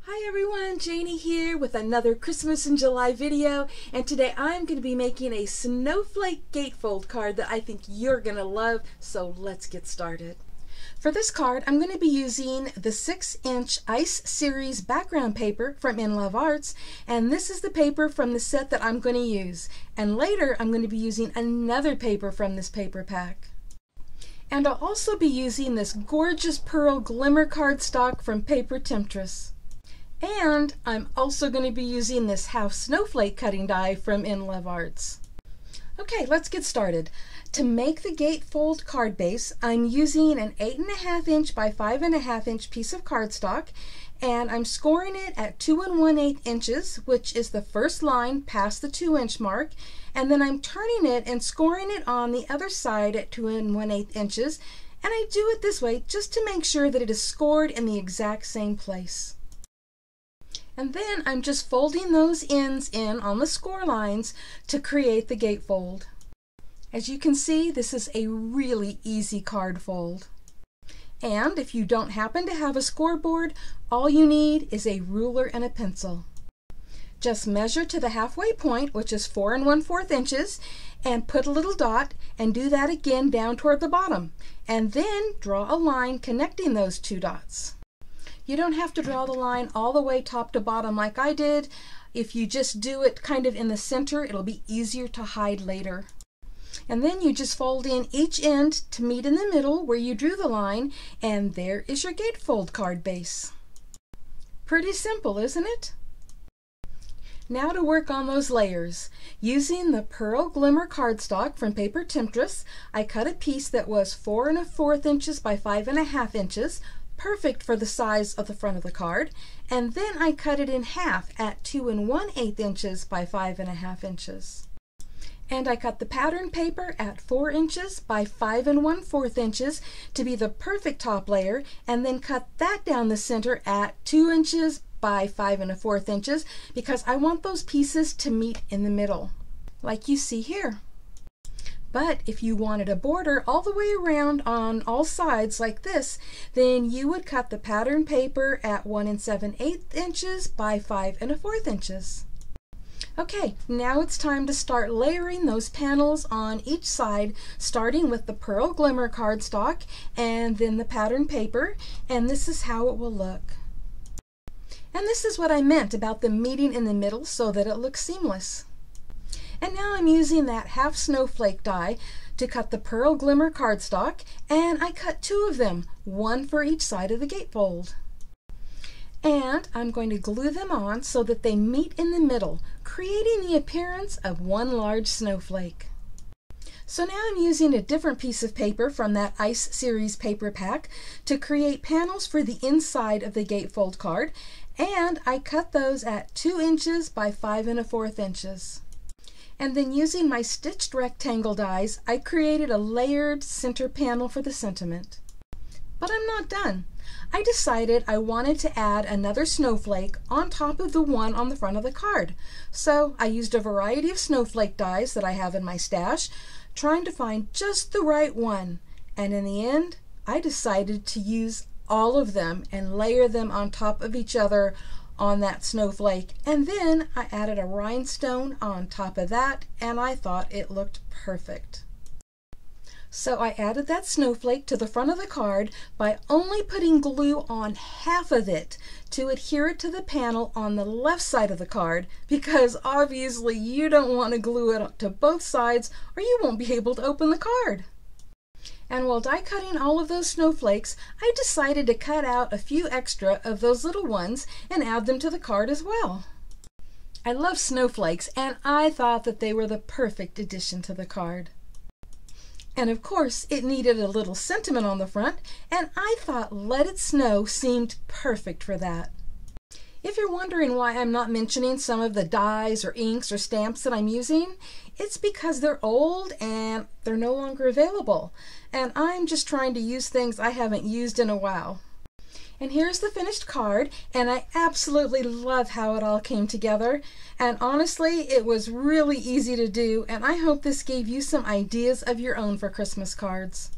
Hi everyone, Janie here with another Christmas in July video, and today I'm going to be making a snowflake gatefold card that I think you're going to love, so let's get started. For this card, I'm going to be using the 6-inch Ice Series background paper from InLoveArts, and this is the paper from the set that I'm going to use. And later, I'm going to be using another paper from this paper pack. And I'll also be using this gorgeous pearl Glimmer cardstock from Paper Temptress. And I'm also going to be using this half snowflake cutting die from InLoveArts. Okay, let's get started. To make the gatefold card base, I'm using an 8.5-inch by 5.5-inch piece of cardstock, and I'm scoring it at 2 1/8 inches, which is the first line past the 2-inch mark, and then I'm turning it and scoring it on the other side at 2 1/8 inches, and I do it this way just to make sure that it is scored in the exact same place. And then I'm just folding those ends in on the score lines to create the gatefold. As you can see, this is a really easy card fold. And if you don't happen to have a scoreboard, all you need is a ruler and a pencil. Just measure to the halfway point, which is 4 1/4 inches, and put a little dot, and do that again down toward the bottom. And then draw a line connecting those two dots. You don't have to draw the line all the way top to bottom like I did. If you just do it kind of in the center, it'll be easier to hide later. And then you just fold in each end to meet in the middle where you drew the line, and there is your gatefold card base. Pretty simple, isn't it? Now to work on those layers. Using the Pearl Glimmer cardstock from Paper Temptress, I cut a piece that was 4 1/4 inches by 5.5 inches, perfect for the size of the front of the card, and then I cut it in half at 2 1/8 inches by 5.5 inches. And I cut the pattern paper at 4 inches by 5 1/4 inches to be the perfect top layer, and then cut that down the center at 2 inches by 5 1/4 inches because I want those pieces to meet in the middle, like you see here. But if you wanted a border all the way around on all sides like this, then you would cut the pattern paper at 1 7/8 inches by 5 1/4 inches. Okay, now it's time to start layering those panels on each side, starting with the Pearl Glimmer cardstock and then the pattern paper, and this is how it will look. And this is what I meant about them meeting in the middle so that it looks seamless. And now I'm using that half snowflake die to cut the Pearl Glimmer cardstock, and I cut 2 of them, one for each side of the gatefold. And I'm going to glue them on so that they meet in the middle, creating the appearance of one large snowflake. So now I'm using a different piece of paper from that Ice Series paper pack to create panels for the inside of the gatefold card, and I cut those at 2 inches by 5 1/4 inches. And then using my stitched rectangle dies, I created a layered center panel for the sentiment. But I'm not done. I decided I wanted to add another snowflake on top of the one on the front of the card. So I used a variety of snowflake dies that I have in my stash, trying to find just the right one. And in the end, I decided to use all of them and layer them on top of each other on that snowflake, and then I added a rhinestone on top of that, and I thought it looked perfect. So I added that snowflake to the front of the card by only putting glue on half of it to adhere it to the panel on the left side of the card, because obviously you don't want to glue it to both sides or you won't be able to open the card. And while die cutting all of those snowflakes, I decided to cut out a few extra of those little ones and add them to the card as well. I love snowflakes, and I thought that they were the perfect addition to the card. And of course, it needed a little sentiment on the front, and I thought Let It Snow seemed perfect for that. If you're wondering why I'm not mentioning some of the dyes or inks or stamps that I'm using, it's because they're old and they're no longer available. And I'm just trying to use things I haven't used in a while. And here's the finished card, and I absolutely love how it all came together. And honestly, it was really easy to do, and I hope this gave you some ideas of your own for Christmas cards.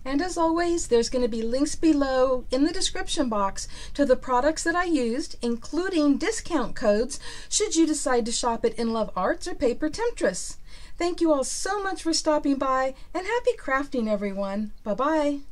And as always, there's going to be links below in the description box to the products that I used, including discount codes, should you decide to shop at InLoveArts or Paper Temptress. Thank you all so much for stopping by, and happy crafting, everyone. Bye-bye.